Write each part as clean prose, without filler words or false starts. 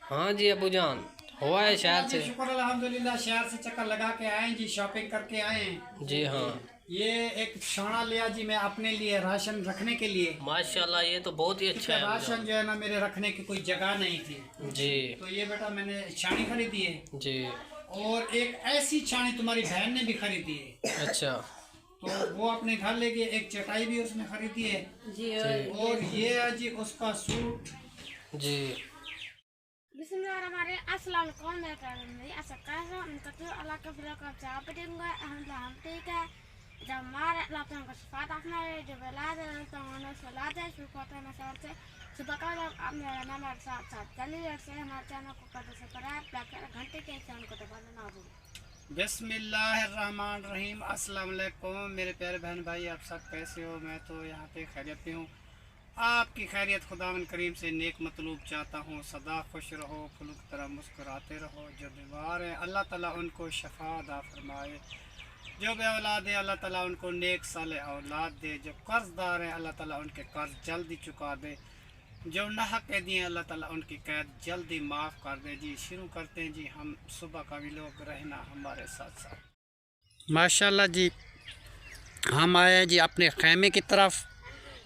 हाँ जी अबू जान, हुआ है शहर से। शुक्र अल्हम्दुलिल्लाह, शहर से चक्कर लगा के आए जी, शॉपिंग करके आए हैं। जी हाँ। ये एक छोना लिया जी मैं अपने लिए राशन रखने के लिए। माशाल्लाह, ये तो बहुत ही अच्छा है अबू राशन जान। जो है ना, मेरे रखने की कोई जगह नहीं थी, जी तो ये बेटा मैंने छानी खरीदी है। जी। और एक ऐसी छानी तुम्हारी बहन ने भी खरीदी है, अच्छा तो वो अपने घर ले गए। एक चटाई भी उसने खरीदी है जी और ये है जी उसका सूट। जी। Bismillahirrahmanirrahim. Assalamualaikum warahmatullahi wabarakatuh. Allah ka bila ka sa pedinga alhamdulillah. Jamar la tan ka sifat afna de belada tan ana salata shukata na salate. Subhaka amna nama sa chali se हमारे channel को कर subscribe लाकर घंटे के निशान को दबाना ना भूलें। बिस्मिल्लाहिर्रहमानिर्रहीम। अस्सलाम वालेकुम मेरे प्यारे बहन भाई, आप सब कैसे हो? मैं तो यहाँ पे खैरियत पे हूँ। आपकी खैरियत खुदावन करीम से नेक मतलूब चाहता हूँ। सदा खुश रहो, फूलों की तरह मुस्कुराते रहो। जो बीमार हैं अल्लाह ताला उनको शफा अता फरमाए। जो बे औलाद है अल्लाह ताला उनको नेक साले औलाद दे। जो कर्जदार हैं अल्लाह ताला उनके कर्ज जल्दी चुका दे। जो नाहक कैदी हैं अल्लाह ताला उनकी कैद जल्दी माफ़ कर दे। जी शुरू करते हैं जी, हम सुबह का भी लोग रहना हमारे साथ साथ। माशाल्लाह जी, हम आए हैं जी अपने खैमे की तरफ।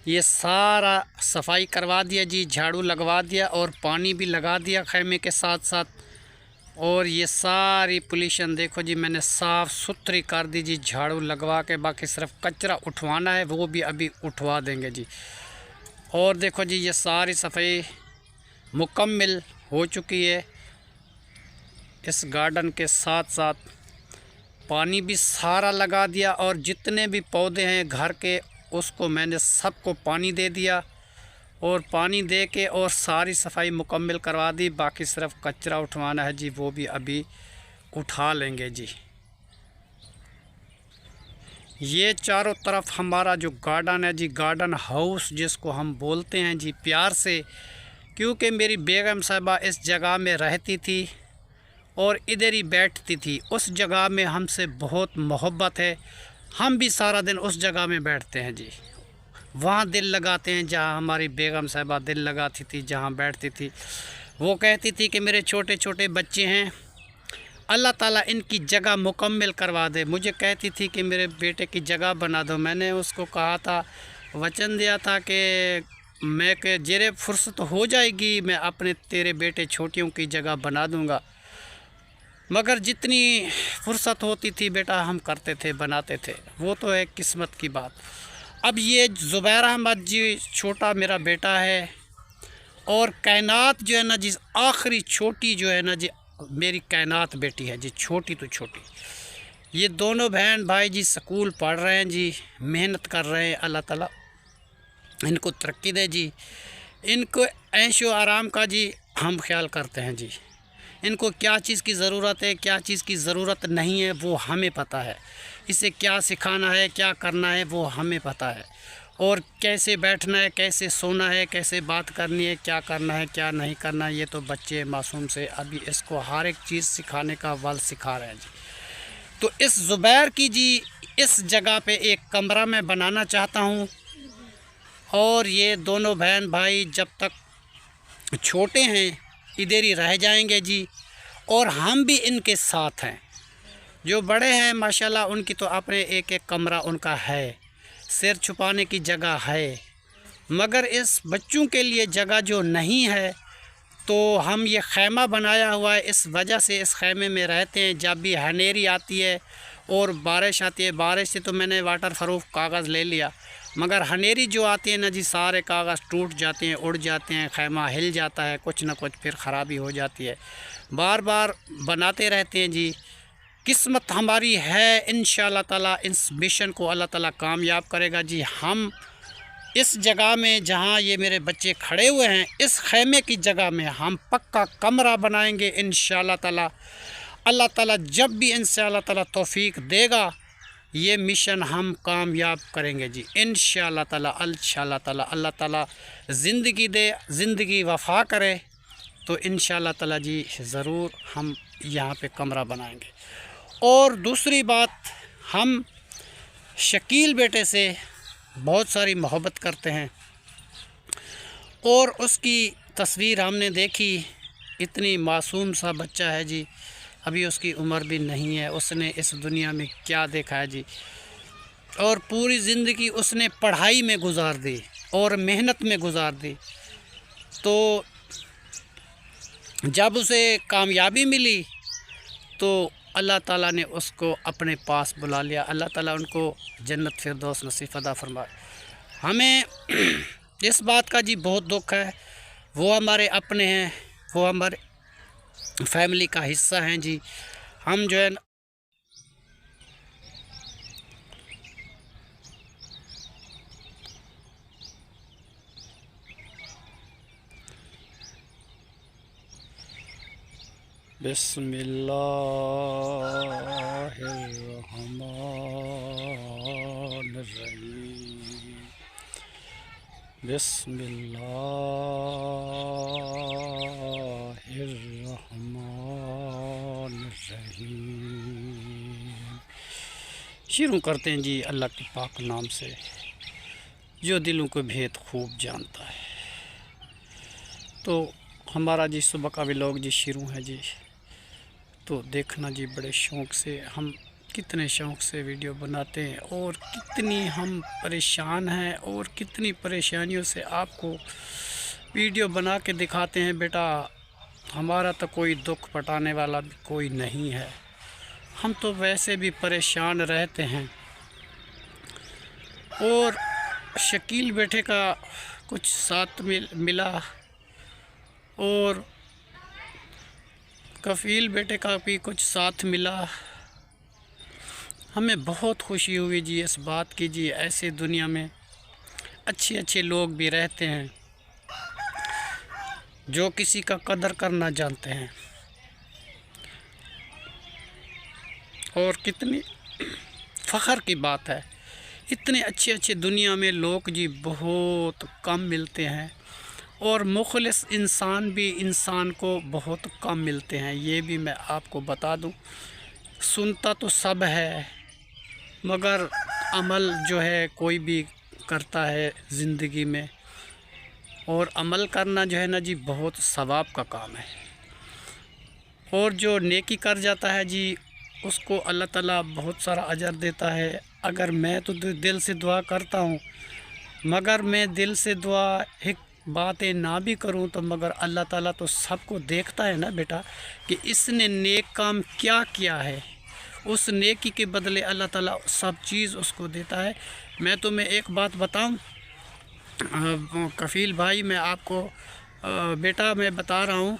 ये सारा सफाई करवा दिया जी, झाड़ू लगवा दिया और पानी भी लगा दिया खैमे के साथ साथ। और ये सारी पोल्यूशन देखो जी, मैंने साफ़ सुथरी कर दी जी झाड़ू लगवा के। बाकी सिर्फ कचरा उठवाना है, वो भी अभी उठवा देंगे जी। और देखो जी, ये सारी सफाई मुकम्मल हो चुकी है। इस गार्डन के साथ साथ पानी भी सारा लगा दिया और जितने भी पौधे हैं घर के उसको मैंने सबको पानी दे दिया। और पानी दे के और सारी सफाई मुकम्मल करवा दी। बाकी सिर्फ कचरा उठवाना है जी, वो भी अभी उठा लेंगे जी। ये चारों तरफ हमारा जो गार्डन है जी, गार्डन हाउस जिसको हम बोलते हैं जी प्यार से, क्योंकि मेरी बेगम साहिबा इस जगह में रहती थी और इधर ही बैठती थी। उस जगह में हमसे बहुत मोहब्बत है, हम भी सारा दिन उस जगह में बैठते हैं जी। वहाँ दिल लगाते हैं जहाँ हमारी बेगम साहिबा दिल लगाती थी, जहाँ बैठती थी। वो कहती थी कि मेरे छोटे छोटे बच्चे हैं, अल्लाह ताला इनकी जगह मुकम्मल करवा दे। मुझे कहती थी कि मेरे बेटे की जगह बना दो। मैंने उसको कहा था, वचन दिया था कि मैं के जेरे फुर्सत हो जाएगी मैं अपने तेरे बेटे छोटियों की जगह बना दूँगा। मगर जितनी फुर्सत होती थी बेटा हम करते थे, बनाते थे। वो तो एक किस्मत की बात। अब ये ज़ुबैर अहमद जी छोटा मेरा बेटा है और कायनात जो है ना जी, आखिरी छोटी जो है ना जी, मेरी कायनात बेटी है जी, छोटी तो छोटी। ये दोनों बहन भाई जी स्कूल पढ़ रहे हैं जी, मेहनत कर रहे हैं। अल्लाह ताला इनको तरक्की दे जी। इनको ऐशो आराम का जी हम ख्याल करते हैं जी। इनको क्या चीज़ की ज़रूरत है, क्या चीज़ की ज़रूरत नहीं है, वो हमें पता है। इसे क्या सिखाना है, क्या करना है, वो हमें पता है। और कैसे बैठना है, कैसे सोना है, कैसे बात करनी है, क्या करना है, क्या नहीं करना है, ये तो बच्चे मासूम से अभी इसको हर एक चीज़ सिखाने का वल सिखा रहे हैं जी। तो इस ज़ुबैर की जी इस जगह पे एक कमरा मैं बनाना चाहता हूँ। और ये दोनों बहन भाई जब तक छोटे हैं इधर ही रह जाएंगे जी, और हम भी इनके साथ हैं। जो बड़े हैं माशाल्लाह उनकी तो अपने एक एक कमरा उनका है, सिर छुपाने की जगह है। मगर इस बच्चों के लिए जगह जो नहीं है, तो हम ये खैमा बनाया हुआ है। इस वजह से इस खैमे में रहते हैं। जब भी हनेरी आती है और बारिश आती है, बारिश से तो मैंने वाटर प्रूफ कागज़ ले लिया, मगर हनेरी जो आती है ना जी, सारे कागज़ टूट जाते हैं, उड़ जाते हैं, खैमा हिल जाता है, कुछ ना कुछ फिर ख़राबी हो जाती है। बार बार बनाते रहते हैं जी। किस्मत हमारी है, इंशाअल्लाह ताला इस मिशन को अल्लाह ताला कामयाब करेगा जी। हम इस जगह में जहाँ ये मेरे बच्चे खड़े हुए हैं, इस खैमे की जगह में हम पक्का कमरा बनाएंगे इंशाअल्लाह ताला। अल्लाह ताला जब भी इंशाअल्लाह ताला तौफीक देगा, ये मिशन हम कामयाब करेंगे जी इंशाअल्लाह ताला। इंशाअल्लाह ताला अल्लाह ताला ज़िंदगी दे, ज़िंदगी वफ़ा करे, तो इंशाअल्लाह ताला जी ज़रूर हम यहाँ पे कमरा बनाएंगे। और दूसरी बात, हम शकील बेटे से बहुत सारी मोहब्बत करते हैं और उसकी तस्वीर हमने देखी इतनी मासूम सा बच्चा है जी, अभी उसकी उम्र भी नहीं है, उसने इस दुनिया में क्या देखा है जी। और पूरी ज़िंदगी उसने पढ़ाई में गुजार दी और मेहनत में गुजार दी। तो जब उसे कामयाबी मिली तो अल्लाह ताला ने उसको अपने पास बुला लिया। अल्लाह ताला उनको जन्नत फिरदौस नसीब अता फरमाए। हमें इस बात का जी बहुत दुख है, वो हमारे अपने हैं, वो हमारे फैमिली का हिस्सा हैं जी। हम जो है बिस्मिल्लाहिर्रहमानिर्रहीम, बिस्मिल्लाहिर्रहमानिर्रहीम। शुरू करते हैं जी अल्लाह के पाक नाम से, जो दिलों को भेद खूब जानता है। तो हमारा जी सुबह का व्लॉग जी शुरू है जी। तो देखना जी बड़े शौक़ से, हम कितने शौक़ से वीडियो बनाते हैं और कितनी हम परेशान हैं और कितनी परेशानियों से आपको वीडियो बना के दिखाते हैं। बेटा हमारा तो कोई दुख पटाने वाला भी कोई नहीं है, हम तो वैसे भी परेशान रहते हैं। और शकील बेटे का कुछ साथ मिला और कफ़ील बेटे का भी कुछ साथ मिला। हमें बहुत खुशी हुई जी इस बात की जी, ऐसे दुनिया में अच्छे अच्छे लोग भी रहते हैं जो किसी का कदर करना जानते हैं। और कितनी फ़ख्र की बात है, इतने अच्छे अच्छे दुनिया में लोग जी बहुत कम मिलते हैं और मुखलिस इंसान भी इंसान को बहुत कम मिलते हैं। ये भी मैं आपको बता दूं, सुनता तो सब है मगर अमल जो है कोई भी करता है ज़िंदगी में, और अमल करना जो है ना जी बहुत सवाब का काम है। और जो नेकी कर जाता है जी उसको अल्लाह ताला बहुत सारा अजर देता है। अगर मैं तो दिल से दुआ करता हूँ, मगर मैं दिल से दुआ एक बातें ना भी करूं तो मगर अल्लाह ताला तो सबको देखता है ना बेटा, कि इसने नेक काम क्या किया है, उस नेकी के बदले अल्लाह ताला सब चीज़ उसको देता है। मैं तुम्हें एक बात बताऊं कफ़ील भाई, मैं आपको बेटा मैं बता रहा हूं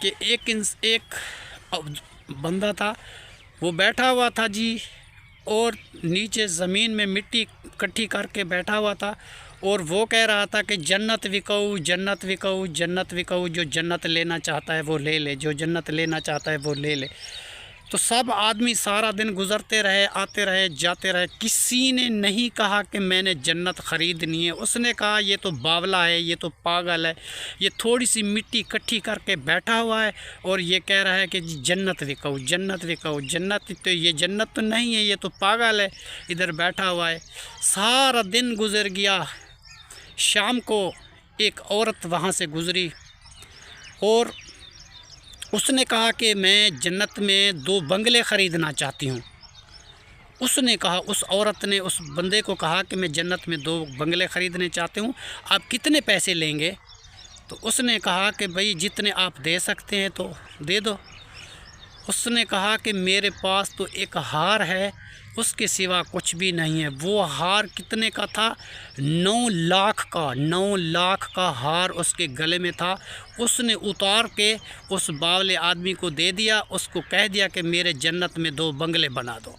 कि एक बंदा था, वो बैठा हुआ था जी और नीचे ज़मीन में मिट्टी इकट्ठी करके बैठा हुआ था और वो कह रहा था कि जन्नत विकाऊ, जन्नत विकाऊ, जन्नत विकाऊ, जो जन्नत लेना चाहता है वो ले ले, जो जन्नत लेना चाहता है वो ले ले। तो सब आदमी सारा दिन गुज़रते रहे, आते रहे, जाते रहे, किसी ने नहीं कहा कि मैंने जन्नत ख़रीदनी है। उसने कहा ये तो बावला है, ये तो पागल है, ये थोड़ी सी मिट्टी इकट्ठी करके बैठा हुआ है और ये कह रहा है कि जन्नत विकाऊ, जन्नत विकाऊ, जन्नत तो ये जन्नत तो नहीं है, ये तो पागल है, इधर बैठा हुआ है। सारा दिन गुज़र गया। शाम को एक औरत वहाँ से गुज़री और उसने कहा कि मैं जन्नत में 2 बंगले ख़रीदना चाहती हूँ। उसने कहा, उस औरत ने उस बंदे को कहा कि मैं जन्नत में 2 बंगले ख़रीदने चाहती हूँ, आप कितने पैसे लेंगे? तो उसने कहा कि भाई जितने आप दे सकते हैं तो दे दो। उसने कहा कि मेरे पास तो एक हार है, उसके सिवा कुछ भी नहीं है। वो हार कितने का था? 9 लाख का, 9 लाख का हार उसके गले में था। उसने उतार के उस बावले आदमी को दे दिया, उसको कह दिया कि मेरे जन्नत में 2 बंगले बना दो।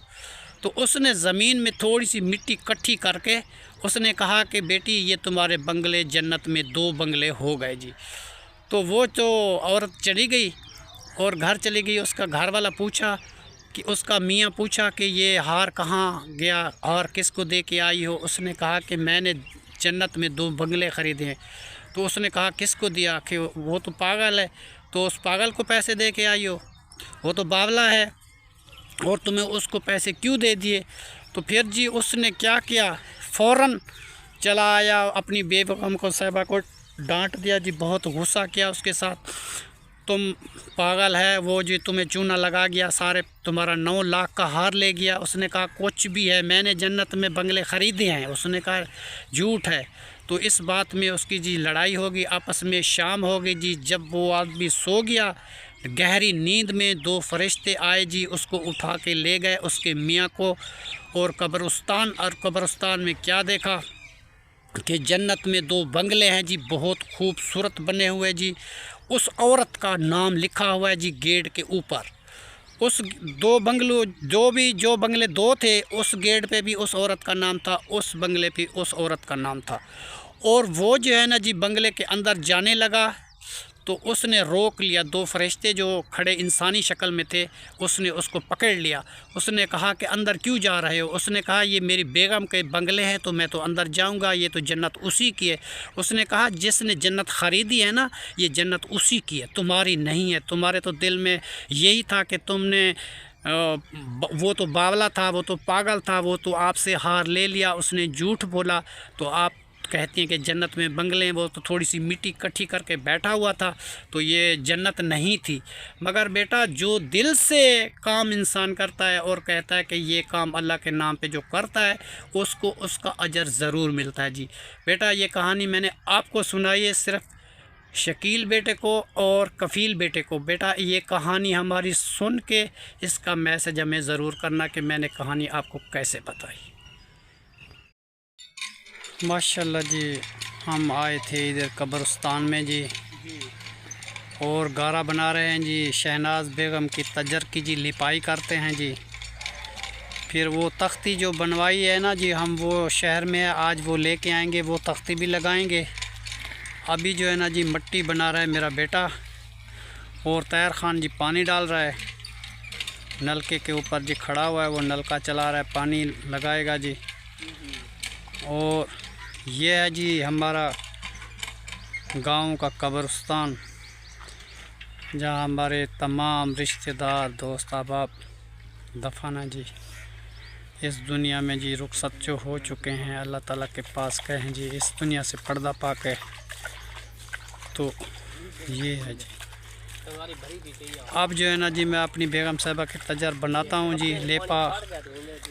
तो उसने ज़मीन में थोड़ी सी मिट्टी इकट्ठी करके उसने कहा कि बेटी ये तुम्हारे बंगले, जन्नत में 2 बंगले हो गए जी। तो वो तो औरत चली गई और घर चली गई। उसका घर वाला पूछा कि उसका मियाँ पूछा कि ये हार कहाँ गया, हार किसको दे के आई हो? उसने कहा कि मैंने जन्नत में 2 बंगले ख़रीदे हैं। तो उसने कहा किसको दिया? कि वो तो पागल है, तो उस पागल को पैसे दे के आई हो, वो तो बावला है और तुम्हें उसको पैसे क्यों दे दिए? तो फिर जी उसने क्या किया, फ़ौरन चला आया, अपनी बेगम को साहिबा को डांट दिया जी, बहुत गुस्सा किया उसके साथ। तुम पागल है, वो जो तुम्हें चूना लगा गया, सारे तुम्हारा 9 लाख का हार ले गया। उसने कहा कुछ भी है, मैंने जन्नत में बंगले ख़रीदे हैं। उसने कहा झूठ है। तो इस बात में उसकी जी लड़ाई होगी, आपस में शाम होगी जी। जब वो आदमी सो गया, गहरी नींद में 2 फरिश्ते आए जी, उसको उठा के ले गए उसके मियाँ को और कब्रिस्तान में क्या देखा कि जन्नत में 2 बंगले हैं जी, बहुत खूबसूरत बने हुए जी। उस औरत का नाम लिखा हुआ है जी गेट के ऊपर। उस 2 बंगलों जो बंगले 2 थे, उस गेट पे भी उस औरत का नाम था, उस बंगले पे उस औरत का नाम था। और वो जो है ना जी बंगले के अंदर जाने लगा तो उसने रोक लिया। 2 फरिश्ते जो खड़े इंसानी शक्ल में थे, उसने उसको पकड़ लिया। उसने कहा कि अंदर क्यों जा रहे हो? उसने कहा ये मेरी बेगम के बंगले हैं तो मैं तो अंदर जाऊंगा, ये तो जन्नत उसी की है। उसने कहा जिसने जन्नत ख़रीदी है ना, ये जन्नत उसी की है, तुम्हारी नहीं है। तुम्हारे तो दिल में यही था कि तुमने वो तो बावला था, वो तो पागल था, वो तो आपसे हार ले लिया, उसने झूठ बोला। तो आप कहती हैं कि जन्नत में बंगले हैं, वो तो थोड़ी सी मिट्टी इकट्ठी करके बैठा हुआ था, तो ये जन्नत नहीं थी। मगर बेटा जो दिल से काम इंसान करता है और कहता है कि ये काम अल्लाह के नाम पे जो करता है, उसको उसका अजर ज़रूर मिलता है जी। बेटा ये कहानी मैंने आपको सुनाई है, सिर्फ शकील बेटे को और कफ़ील बेटे को। बेटा ये कहानी हमारी सुन के इसका मैसेज हमें ज़रूर करना कि मैंने कहानी आपको कैसे बताई। माशाल्लाह जी, हम आए थे इधर कब्रिस्तान में जी और गारा बना रहे हैं जी। शहनाज बेगम की तजर की जी लिपाई करते हैं जी। फिर वो तख्ती जो बनवाई है ना जी, हम वो शहर में आज वो लेके आएंगे, वो तख्ती भी लगाएंगे। अभी जो है ना जी मट्टी बना रहा है मेरा बेटा और तैर खान जी पानी डाल रहा है। नलके के ऊपर जी खड़ा हुआ है, वो नलका चला रहा है, पानी लगाएगा जी। और ये है जी हमारा गांव का कब्रिस्तान, जहां हमारे तमाम रिश्तेदार दोस्त अहबाब दफन हैं जी। इस दुनिया में जी रुखसत जो हो चुके हैं, अल्लाह ताला के पास गए हैं जी, इस दुनिया से पर्दा पा के। तो ये है जी। अब जो है ना जी मैं अपनी बेगम साहिबा के तजर बनाता हूँ जी, लेपा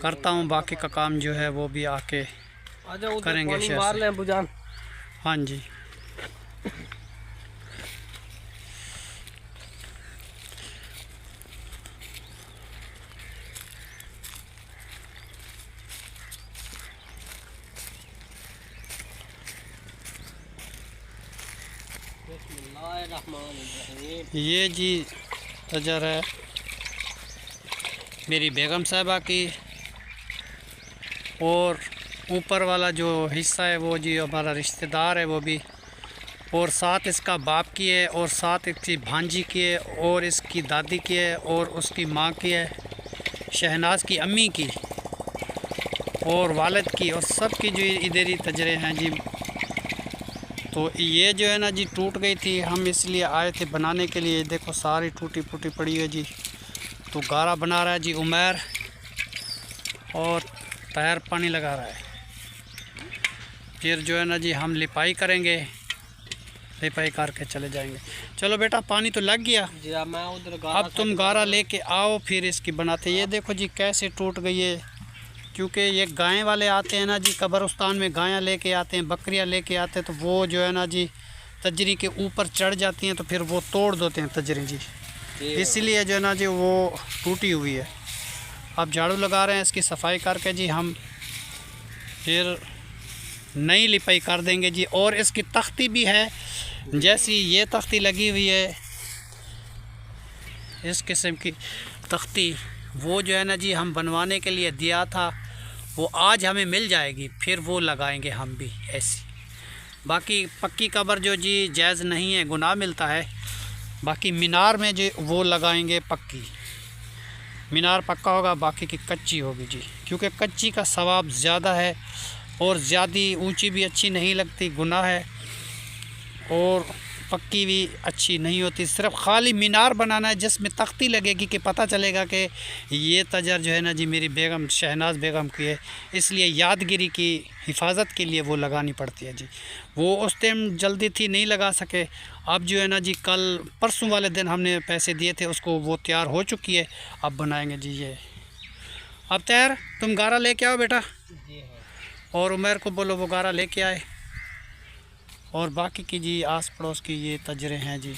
करता हूँ, बाकी का काम जो है वो भी आके करेंगे शहर से। हाँ जी। ये जी तजर है मेरी बेगम साहिबा की, और ऊपर वाला जो हिस्सा है वो जी हमारा रिश्तेदार है वो भी, और साथ इसका बाप की है, और साथ इसकी भांजी की है, और इसकी दादी की है, और उसकी माँ की है, शहनाज की अम्मी की और वालिद की, और सब की जो इधर ही तजरे हैं जी। तो ये जो है ना जी टूट गई थी, हम इसलिए आए थे बनाने के लिए। देखो सारी टूटी फूटी पड़ी है जी। तो गारा बना रहा है जी उमर, और तैयार पानी लगा रहा है। फिर जो है ना जी हम लिपाई करेंगे, लिपाई करके चले जाएंगे। चलो बेटा पानी तो लग गया जी, मैं उधर अब तुम गारा लेके आओ, फिर इसकी बनाते। ये देखो जी कैसे टूट गई है, क्योंकि ये गाय वाले आते हैं ना जी, कब्रिस्तान में गायें लेके आते हैं, बकरियां लेके आते हैं, तो वो जो है ना जी तजरी के ऊपर चढ़ जाती हैं, तो फिर वो तोड़ देते हैं तजरी जी, इसीलिए जो है ना जी वो टूटी हुई है। अब झाड़ू लगा रहे हैं इसकी सफाई करके जी, हम फिर नई लिपाई कर देंगे जी। और इसकी तख्ती भी है, जैसी ये तख्ती लगी हुई है इस किस्म की तख्ती, वो जो है ना जी हम बनवाने के लिए दिया था, वो आज हमें मिल जाएगी, फिर वो लगाएंगे हम भी ऐसी। बाकी पक्की कब्र जो जी जायज़ नहीं है, गुनाह मिलता है। बाकी मीनार में जो वो लगाएंगे पक्की, मीनार पक्का होगा, बाकी की कच्ची होगी जी, क्योंकि कच्ची का सवाब ज़्यादा है और ज़्यादा ऊंची भी अच्छी नहीं लगती, गुनाह है। और पक्की भी अच्छी नहीं होती, सिर्फ खाली मीनार बनाना है जिसमें तख्ती लगेगी कि पता चलेगा कि ये तजर जो है ना जी मेरी बेगम शहनाज बेगम की है, इसलिए यादगिरी की हिफाजत के लिए वो लगानी पड़ती है जी। वो उस टाइम जल्दी थी नहीं लगा सके, अब जो है ना जी कल परसों वाले दिन हमने पैसे दिए थे उसको, वो तैयार हो चुकी है, अब बनाएंगे जी ये। अब तैयार, तुम गारा लेके आओ बेटा, और उमर को बोलो वो गारा लेके आए। और बाकी की जी आस पड़ोस की ये तजरे हैं जी।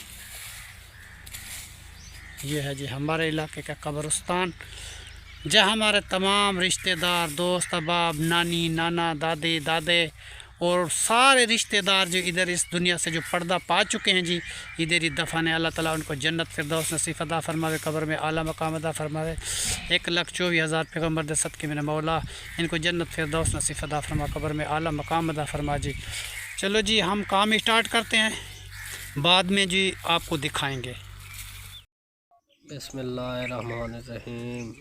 ये है जी हमारे इलाके का कब्रिस्तान, जहाँ हमारे तमाम रिश्तेदार, दोस्त अहबाब, नानी नाना, दादी दादे और सारे रिश्तेदार जो इधर इस दुनिया से जो पर्दा पा चुके हैं जी, इधर ही दफन है। अल्लाह ताला उनको जन्नत फिरदौस नसीब अता फरमावे, कब्र में आला मकाम अता फरमावे। 1,24,000 पैगम्बर दे सदके मेरा मौला इनको जन्नत फिरदौस नसीब अता फरमा, कब्र में आला मकाम अता फरमा जी। चलो जी हम काम स्टार्ट करते हैं, बाद में जी आपको दिखाएंगे। बिस्मिल्लाहिर्रहमानिर्रहीम।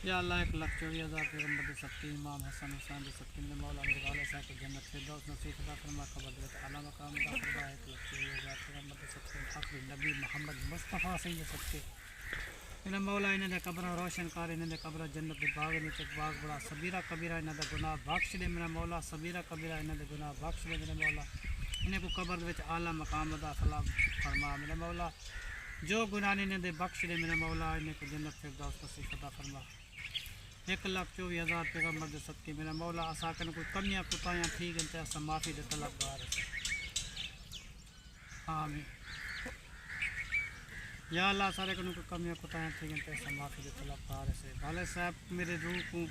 या अल्लाह 1,24,000 पैगम्बर दे सदके इमाम हसन हुसैन दे सदके मेरे मौला मेरे वाले साहब को जन्नत फिरदौस नसीब अता फरमा, कब्र में आला मकाम अता फरमा। 1,24,000 पैगम्बर दे सदके आखिरी नबी मोहम्मद मुस्तफ़ा सही दे सदके मेरा मौला इन्हें दे कब्र रोशन कर, इन्हें दे कब्र जन्नत दे बाग नीचे बाग बड़ा सबीरा कबीरा इन्हें दे गुनाह बख्श दे मेरा मौला, सबीरा कबीरा इन्हें दे गुनाह बख्श दे मेरा मौला, इन्हें को कब्र में आला मकाम अता फरमा मेरा मौला, जो गुनाह इन्हें दे बख्श दे मेरा मौला, इन्हें को जन्नत फिरदौस नसीब अता फरमा। 1,24,000 पैगम्बर दे सदके मेरा मौला असाकन कोई कमियाँ कुतायाँ ठीक है सब माफ़ी दे तलबगार है। आमीन या अल्लाह सारे को कोई कमियाँ कुतायाँ ठीक है सब माफ़ी दे तलबगार से। भाले साहब मेरे रूह को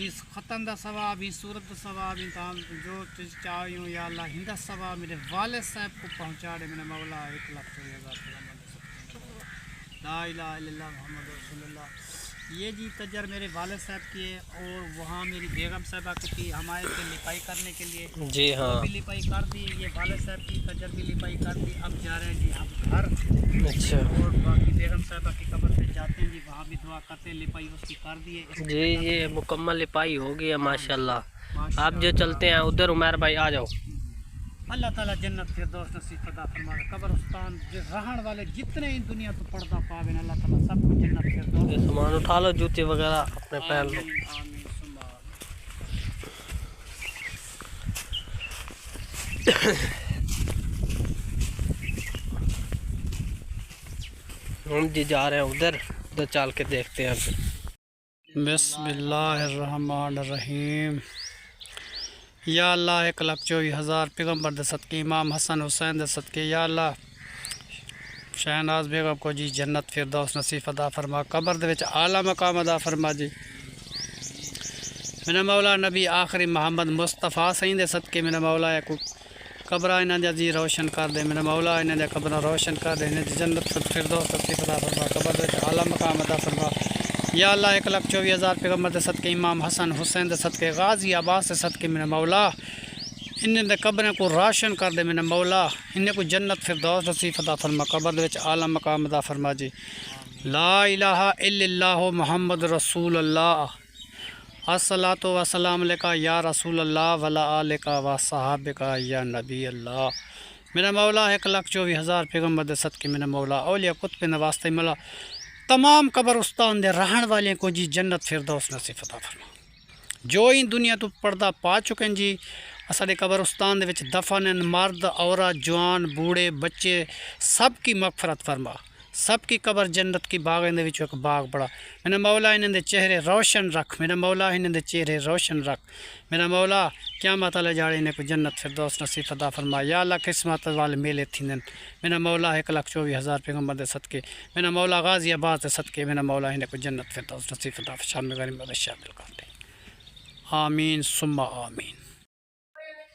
इस ख़तन का सवाब, इस सूरत का सवाब, इन काम जो चीज़ चाहिए या अल्लाह हिंदा सवाब मेरे वाले साहब को पहुँचा दे मेरा मौला। 1,24,000 पैगम्बर दे सदके ला इलाहा इल्लल्लाह मुहम्मद रसूलुल्लाह। ये जी तजर मेरे वालिद साहब की है, और वहाँ मेरी बेगम साहबा की थी हमारे से लिपाई करने के लिए जी हाँ, भी लिपाई कर दी। ये वालिद साहब की तजर भी लिपाई कर दी। अब जा रहे हैं जी हम घर, अच्छा और बाकी बेगम साहबा की कब्र पे जाते हैं जी, वहाँ भी दुआ करते हैं, लिपाई उसकी कर दी है जी। ये मुकम्मल लिपाई हो गई है माशाल्लाह। आप जो चलते हैं उधर उमर भाई आ जाओ। अल्लाह ताला जन्नत फिरदौस नसीब अता फरमावे, कब्रिस्तान जो रहने वाले जितने ही दुनिया तो पर्दा पावे अल्लाह ताला सबको जन्नत फिरदौस। ये सामान उठा लो, जूते वगैरह अपने पैर लो। आमीन सुम्मा हम जी जा रहे हैं उधर चल के देखते हैं फिर। बिस्मिल्लाहिर्रहमानिर्रहीम। या अल्लाह 1,24,000 पैगम्बर दे सदके इमाम हसन हुसैन दे सदके या अल्लाह शहनाज बेगम को जी जन्नत फिरदौस नसीब अता फरमा, कब्र दे विच आला मकाम अता फरमा जी। मेरा मौला नबी आखिरी मोहम्मद मुस्तफ़ा सही दे सदके मेरा मौला को कब्र इन्हां दा जी रोशन कर दे मेरा मौला, इन्हां दा कब्र रोशन कर दे, इन्हां दी जन्नत फिरदौस नसीब अता फरमा, कब्र दे विच आला मकाम अता फरमा। या अल्लाह 1,24,000 पैगम्बर दे सदके इमाम हसन हुसैन दे सदके गाजी आबाद से सदके मेरा मौला इन्हें दे कब्रें को राशन कर दे मेरा मौला, इन्हें को जन्नत फिरदौस नसीब अता फरमा, कब्र दे विच आला मकाम अता फरमा जी। ला इलाहा इल्लल्लाह मुहम्मद रसूलुल्लाह, अस्सलातु वस्सलाम अलैका या रसूलल्लाह वला आलिका व सहाबिका या नबी अल्लाह। मेरा मौला 1,24,000 पैगम्बर दे सदके मेरा मौला औलिया कुतुब नवास्ते मौला तमाम कब्रिस्तान दे रहने वाले को जी जन्नत फिरदौस नसीब अता फरमा। जो इन दुनिया तो पर्दा पा चुके हैं जी साडे कब्रिस्तान दे विच दफन हैं, मर्द औरत जवान बूढ़े बच्चे सब की मगफरत फरमा, सब की कब्र जन्नत की बागें दे विचों एक बाग बड़ा। मेरा मौला इन्हें दे चेहरे रोशन रख, मेरा मौला इन्हें दे चेहरे रोशन रख, मेरा मौला क़यामत वाले जाड़े इन्हें को जन्नत फिरदौस नसीब अता फरमा। या अल्लाह किस्मत वाले मेले थींदन मेरा मौला 1,24,000 पैगम्बर दे सदके मेरा मौला गाजी आबाद दे सदके मेरा मौला इन्हें को जन्नत फिरदौस नसीब अता शामिल शामिल कर दे। आमीन सुम्मा आमीन।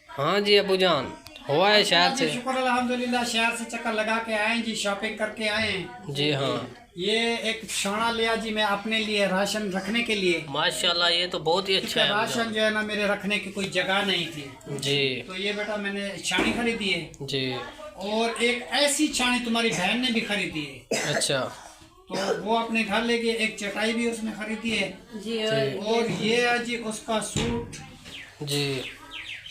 हाँ जी अबू जान, हुआ है शहर से? शुक्र अल्हम्दुलिल्लाह, शहर से चक्कर लगा के आए जी, शॉपिंग करके आए हैं जी हाँ। ये एक छाना लिया जी मैं अपने लिए राशन रखने के लिए। माशाल्लाह ये तो बहुत ही अच्छा है। राशन जो है ना मेरे रखने की कोई जगह नहीं थी जी, तो ये बेटा मैंने छानी खरीदी है जी और एक ऐसी छानी तुम्हारी बहन ने भी खरीदी है, अच्छा तो वो अपने घर ले गए। एक चटाई भी उसने खरीदी है जी। और ये है जी उसका सूट जी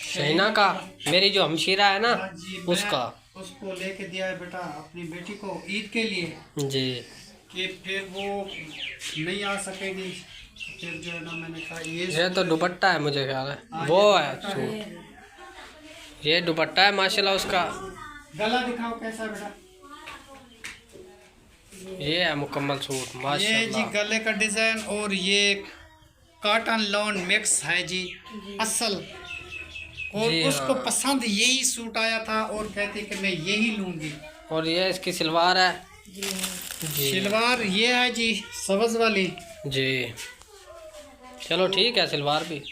शहीना का, मेरी जो हमशीरा है ना जी, मैं उसका, उसको लेके दिया है बेटा अपनी बेटी को ईद के लिए, जी कि फिर वो नहीं आ सकेगी। फिर जो है ना मैंने कहा ये तो दुपट्टा है मुझे ख्याल है, वो है सूट, ये दुपट्टा है माशाल्लाह उसका। गला दिखाओ कैसा है बेटा। ये है मुकम्मल सूट ये जी माशाल्लाह। गले का डिज़ाइन और ये कॉटन लॉन मिक्स है जी असल। और जी उसको हाँ। पसंद यही सूट आया था और कहती कि मैं यही लूँगी। और ये इसकी सलवार है जी। सलवार ये है जी सब्ज़ वाली जी चलो ठीक है, सलवार भी।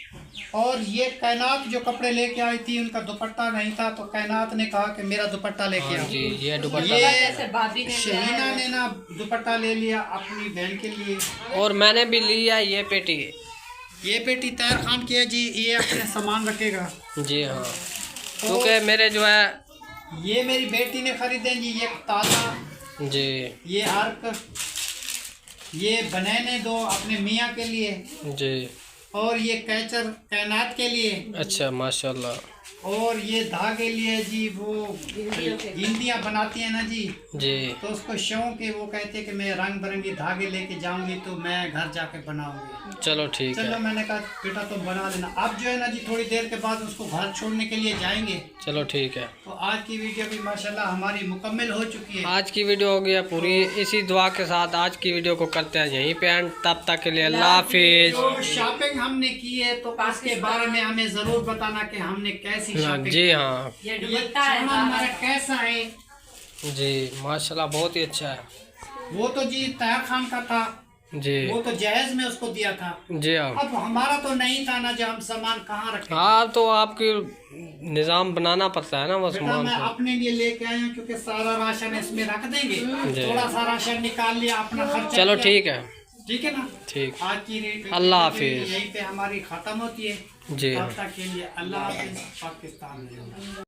और ये कायनात जो कपड़े लेके आई थी उनका दुपट्टा नहीं था, तो कायनात ने कहा कि मेरा दुपट्टा लेके हाँ आओ। जी ये दुपट्टा, ये शहीना ने ना दुपट्टा ले लिया अपनी बहन के लिए। और मैंने भी लिया ये पेटी। ये पेटी तैयार खान की है जी, ये अपने सामान रखेगा जी हाँ, क्योंकि मेरे जो है, ये मेरी बेटी ने खरीदे जी, ये ताज़ा, जी ये अर्क, ये बनैने दो अपने मियाँ के लिए, जी और ये कैचर कायनात के लिए, अच्छा माशाल्लाह। और ये धागे लिए जी वो गिनतियाँ बनाती है ना जी, जी तो उसको शौक है, वो कहते हैं कि मैं रंग बिरंगी धागे लेके जाऊंगी तो मैं घर जाके बनाऊंगी। चलो ठीक चलो है, मैंने कहा बेटा तो बना लेना। अब जो है ना जी थोड़ी देर के बाद उसको घर छोड़ने के लिए जाएंगे। चलो ठीक है। तो आज की वीडियो भी माशाल्लाह हमारी मुकम्मल हो चुकी है। आज की वीडियो हो गई है पूरी। इसी दुआ के साथ आज की वीडियो को करते हैं यहीं पे एंड। तब तक के लिए अल्लाह हाफिज। जो शॉपिंग हमने की है तो उसके बारे में हमें जरूर बताना कि हमने कैसी शॉपिंग जी हाँ ये सामान हमारा कैसा है। जी माशाल्लाह बहुत ही अच्छा है। वो तो जी तैयार खान का था, जी वो तो जहेज में उसको दिया था। जी हाँ। अब हमारा तो नहीं था ना, जो हम सामान कहाँ रखें। हाँ तो आपकी निज़ाम बनाना पड़ता है ना वो बेटा सामान मैं को। अपने लिए लेके आया हूँ क्योंकि सारा राशन इसमें रख देंगे, जी। थोड़ा सा राशन निकाल लिया अपना खर्चा चलो किया। ठीक है, ठीक है ना। ठीक। आज की अल्लाह हाफिज। यहीं पे हमारी खत्म होती है। जी तब हाँ। तक के लिए अल्लाह हाफिज। पाकिस्तान में।